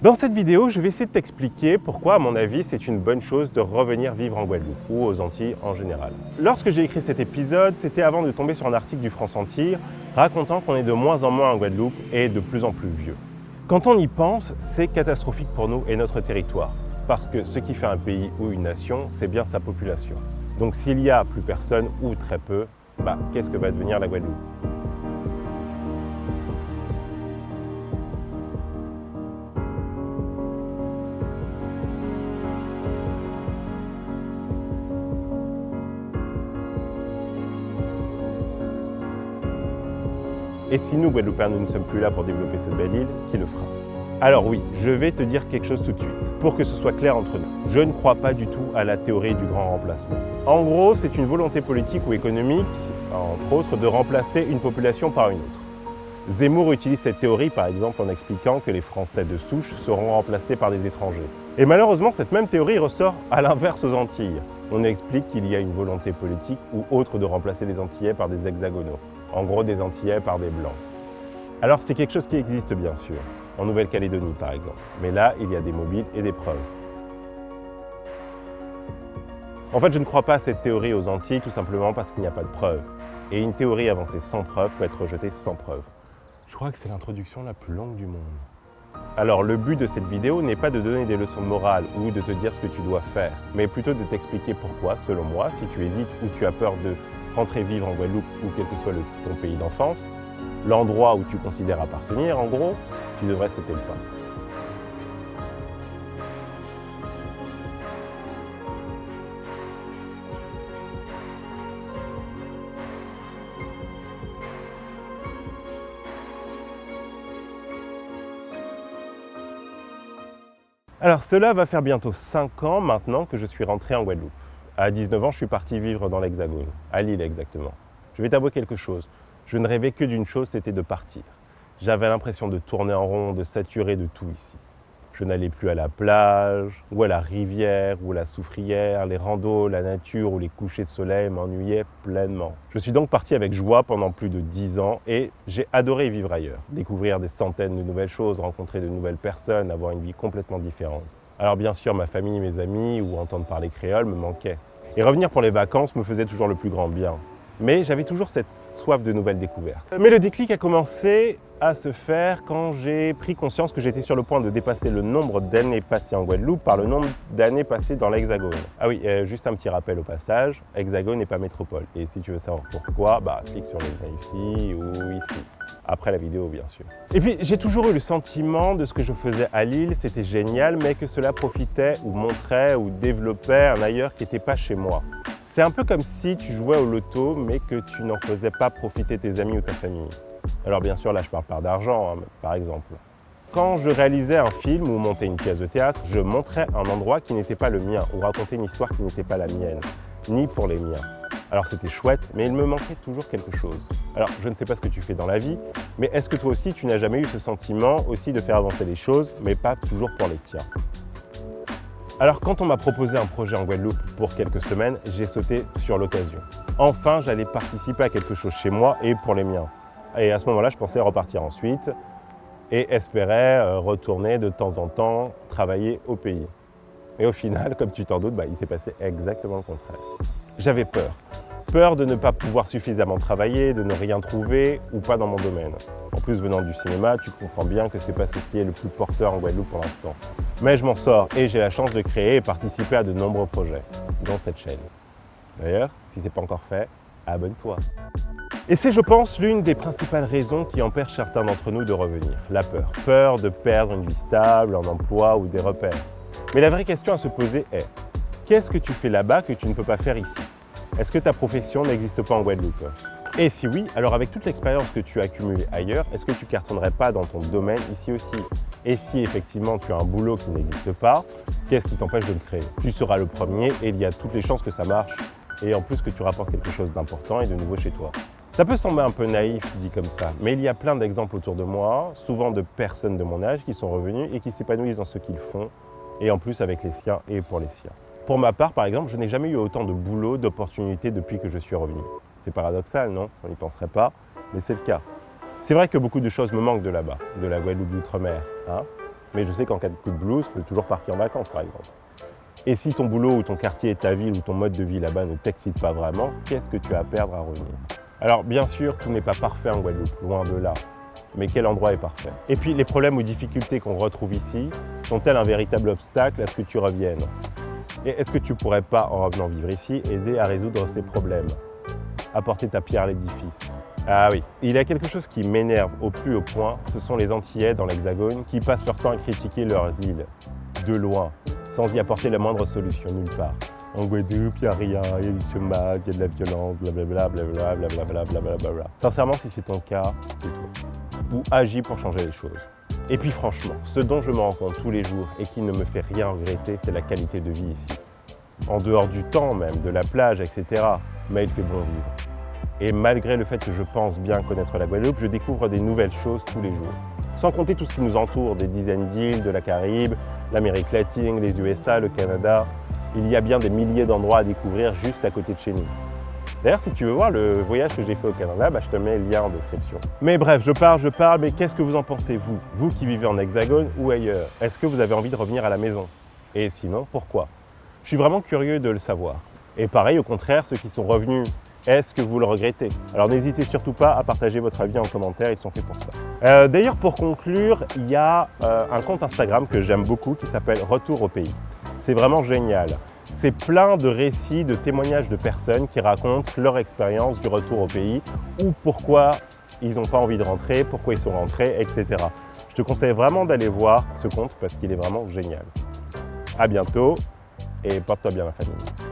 Dans cette vidéo, je vais essayer de t'expliquer pourquoi, à mon avis, c'est une bonne chose de revenir vivre en Guadeloupe ou aux Antilles en général. Lorsque j'ai écrit cet épisode, c'était avant de tomber sur un article du France-Antilles racontant qu'on est de moins en moins en Guadeloupe et de plus en plus vieux. Quand on y pense, c'est catastrophique pour nous et notre territoire, parce que ce qui fait un pays ou une nation, c'est bien sa population. Donc s'il y a plus personne ou très peu, qu'est-ce que va devenir la Guadeloupe ? Et si nous, Guadeloupéens, nous ne sommes plus là pour développer cette belle île, qui le fera ? Alors oui, je vais te dire quelque chose tout de suite, pour que ce soit clair entre nous. Je ne crois pas du tout à la théorie du grand remplacement. En gros, c'est une volonté politique ou économique, entre autres, de remplacer une population par une autre. Zemmour utilise cette théorie, par exemple, en expliquant que les Français de souche seront remplacés par des étrangers. Et malheureusement, cette même théorie ressort à l'inverse aux Antilles. On explique qu'il y a une volonté politique ou autre de remplacer les Antillais par des hexagonaux. En gros, des Antillais par des Blancs. Alors, c'est quelque chose qui existe bien sûr, en Nouvelle-Calédonie par exemple. Mais là, il y a des mobiles et des preuves. En fait, je ne crois pas à cette théorie aux Antilles, tout simplement parce qu'il n'y a pas de preuves. Et une théorie avancée sans preuve peut être rejetée sans preuve. Je crois que c'est l'introduction la plus longue du monde. Alors, le but de cette vidéo n'est pas de donner des leçons de morale ou de te dire ce que tu dois faire, mais plutôt de t'expliquer pourquoi, selon moi, si tu hésites ou tu as peur de rentrer vivre en Guadeloupe ou quel que soit ton pays d'enfance, l'endroit où tu considères appartenir, en gros, tu devrais sauter le pas. Alors cela va faire bientôt 5 ans maintenant que je suis rentré en Guadeloupe. À 19 ans, je suis parti vivre dans l'Hexagone, à Lille exactement. Je vais t'avouer quelque chose, je ne rêvais que d'une chose, c'était de partir. J'avais l'impression de tourner en rond, de saturer de tout ici. Je n'allais plus à la plage, ou à la rivière, ou à la soufrière, les randos, la nature ou les couchers de soleil m'ennuyaient pleinement. Je suis donc parti avec joie pendant plus de 10 ans et j'ai adoré vivre ailleurs. Découvrir des centaines de nouvelles choses, rencontrer de nouvelles personnes, avoir une vie complètement différente. Alors bien sûr, ma famille, mes amis ou entendre parler créole me manquaient. Et revenir pour les vacances me faisait toujours le plus grand bien. Mais j'avais toujours cette soif de nouvelles découvertes. Mais le déclic a commencé à se faire quand j'ai pris conscience que j'étais sur le point de dépasser le nombre d'années passées en Guadeloupe par le nombre d'années passées dans l'Hexagone. Ah oui, juste un petit rappel au passage, Hexagone n'est pas métropole. Et si tu veux savoir pourquoi, clique sur le lien ici ou ici. Après la vidéo, bien sûr. Et puis, j'ai toujours eu le sentiment de ce que je faisais à Lille, c'était génial, mais que cela profitait ou montrait ou développait un ailleurs qui n'était pas chez moi. C'est un peu comme si tu jouais au loto, mais que tu n'en faisais pas profiter tes amis ou ta famille. Alors bien sûr, là je parle pas d'argent, par exemple. Quand je réalisais un film ou montais une pièce de théâtre, je montrais un endroit qui n'était pas le mien, ou racontais une histoire qui n'était pas la mienne, ni pour les miens. Alors c'était chouette, mais il me manquait toujours quelque chose. Alors je ne sais pas ce que tu fais dans la vie, mais est-ce que toi aussi tu n'as jamais eu ce sentiment aussi de faire avancer les choses, mais pas toujours pour les tiens ? Alors quand on m'a proposé un projet en Guadeloupe pour quelques semaines, j'ai sauté sur l'occasion. Enfin, j'allais participer à quelque chose chez moi et pour les miens. Et à ce moment-là, je pensais repartir ensuite et espérais retourner de temps en temps travailler au pays. Et au final, comme tu t'en doutes, il s'est passé exactement le contraire. J'avais peur. Peur de ne pas pouvoir suffisamment travailler, de ne rien trouver ou pas dans mon domaine. En plus, venant du cinéma, tu comprends bien que c'est pas ce qui est le plus porteur en Guadeloupe pour l'instant. Mais je m'en sors et j'ai la chance de créer et participer à de nombreux projets, dont cette chaîne. D'ailleurs, si ce n'est pas encore fait, abonne-toi. Et c'est, je pense, l'une des principales raisons qui empêche certains d'entre nous de revenir, la peur. Peur de perdre une vie stable, un emploi ou des repères. Mais la vraie question à se poser est, qu'est-ce que tu fais là-bas que tu ne peux pas faire ici ? Est-ce que ta profession n'existe pas en Guadeloupe ? Et si oui, alors avec toute l'expérience que tu as accumulée ailleurs, est-ce que tu cartonnerais pas dans ton domaine ici aussi ? Et si effectivement tu as un boulot qui n'existe pas, qu'est-ce qui t'empêche de le créer ? Tu seras le premier et il y a toutes les chances que ça marche et en plus que tu rapportes quelque chose d'important et de nouveau chez toi. Ça peut sembler un peu naïf dit comme ça, mais il y a plein d'exemples autour de moi, souvent de personnes de mon âge qui sont revenues et qui s'épanouissent dans ce qu'ils font et en plus avec les siens et pour les siens. Pour ma part, par exemple, je n'ai jamais eu autant de boulot, d'opportunités depuis que je suis revenu. C'est paradoxal, non ? On n'y penserait pas, mais c'est le cas. C'est vrai que beaucoup de choses me manquent de là-bas, de la Guadeloupe d'outre-mer. Mais je sais qu'en cas de coup de blues, je peux toujours partir en vacances, par exemple. Et si ton boulot ou ton quartier, ta ville ou ton mode de vie là-bas ne t'excite pas vraiment, qu'est-ce que tu as à perdre à revenir? Alors bien sûr, tout n'est pas parfait en Guadeloupe, loin de là. Mais quel endroit est parfait? Et puis les problèmes ou difficultés qu'on retrouve ici sont-elles un véritable obstacle à ce que tu reviennes? Et est-ce que tu pourrais pas, en revenant vivre ici, aider à résoudre ces problèmes? Apporter ta pierre à l'édifice? Ah oui, il y a quelque chose qui m'énerve au plus haut point, ce sont les Antillais dans l'Hexagone qui passent leur temps à critiquer leurs îles, de loin, sans y apporter la moindre solution nulle part. En Guadeloupe, il n'y a rien, il y a du chômage, il y a de la violence, blablabla, blablabla, blablabla, blablabla. Sincèrement, si c'est ton cas, tais-toi. Ou agis pour changer les choses. Et puis franchement, ce dont je me rends compte tous les jours et qui ne me fait rien regretter, c'est la qualité de vie ici. En dehors du temps même, de la plage, etc. Mais il fait bon vivre. Et malgré le fait que je pense bien connaître la Guadeloupe, je découvre des nouvelles choses tous les jours. Sans compter tout ce qui nous entoure, des dizaines d'îles, de la Caraïbe, l'Amérique latine, les USA, le Canada. Il y a bien des milliers d'endroits à découvrir juste à côté de chez nous. D'ailleurs, si tu veux voir le voyage que j'ai fait au Canada, je te mets le lien en description. Mais bref, je parle, mais qu'est-ce que vous en pensez, vous? Vous qui vivez en Hexagone ou ailleurs, est-ce que vous avez envie de revenir à la maison? Et sinon, pourquoi? Je suis vraiment curieux de le savoir. Et pareil, au contraire, ceux qui sont revenus, est-ce que vous le regrettez? Alors n'hésitez surtout pas à partager votre avis en commentaire, ils sont faits pour ça. D'ailleurs, pour conclure, il y a un compte Instagram que j'aime beaucoup qui s'appelle Retour au pays. C'est vraiment génial. C'est plein de récits, de témoignages de personnes qui racontent leur expérience du retour au pays ou pourquoi ils n'ont pas envie de rentrer, pourquoi ils sont rentrés, etc. Je te conseille vraiment d'aller voir ce compte parce qu'il est vraiment génial. À bientôt et porte-toi bien la famille.